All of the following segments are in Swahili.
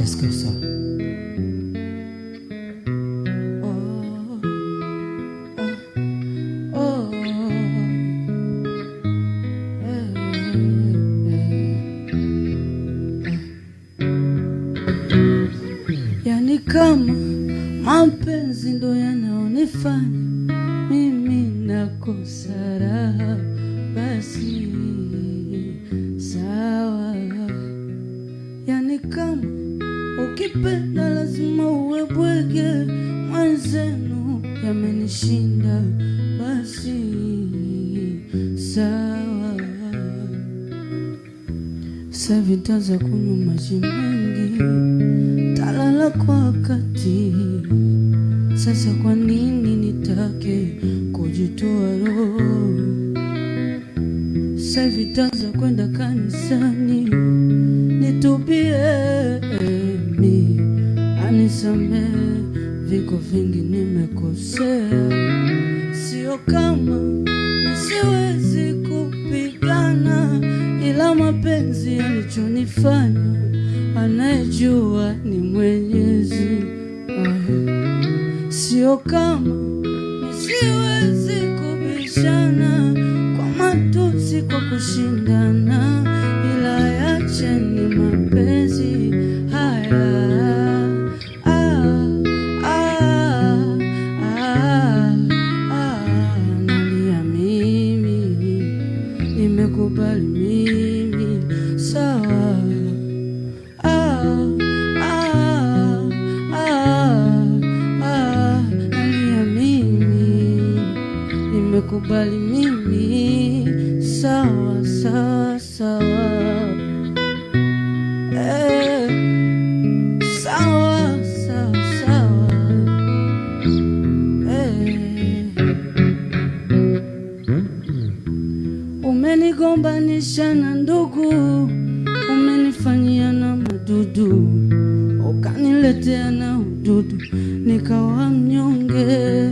Let's go, sir. Yani kama mapenzi ndo yanaonifanya mimi nakosa raha, basi sawa. Yani kama ukipenda lazima uwe bwege, mwenzenu yamenishinda, basi sawa. Sasa vitaza kunywa maji mengi, talala kwa wakati. Sasa kwa nini nitake kujitoa roho? Sasa vitaza kwenda kanisani, nitubie mi anisamehe, viko vingi nimekosea. Sio kama nisiwezi kupigana, ila mapenzi yalichonifanya anayejua ni Mwenyezi. Sio kama nisiwezi kubishana kwa matusi, kwa kushindana, ila yacheni mapenzi haya. Nalia mimi, nimekubali mimi, sawa. Nalia mimi, nimekubali mimi, sawa sawa sawa. Sawa sawa sawa. Umenigombanisha na ndugu, umenifanyia na madudu, ukaniletea na ududu, nikawa mnyonge.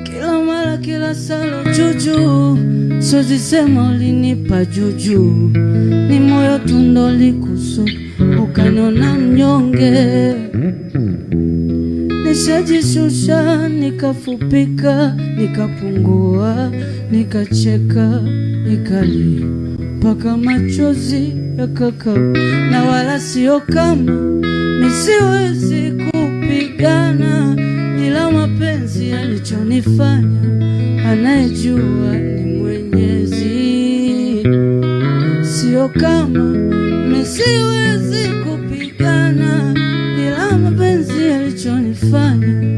Kila mara kila sala juju, siwezi sema ulinipa juju, ni moyo tu ndo likusu, ukaniona mnyonge. Nishajishusha, nikafupika, nikapungua, nikacheka, nikalia mpaka machozi yakaka. Na wala sio kama nisiwezi kupigana, ila mapenzi yalichonifanya anayejua ni Mwenyezi. Sio kama nisiwezi kupigana, ila mapenzi yalichonifanya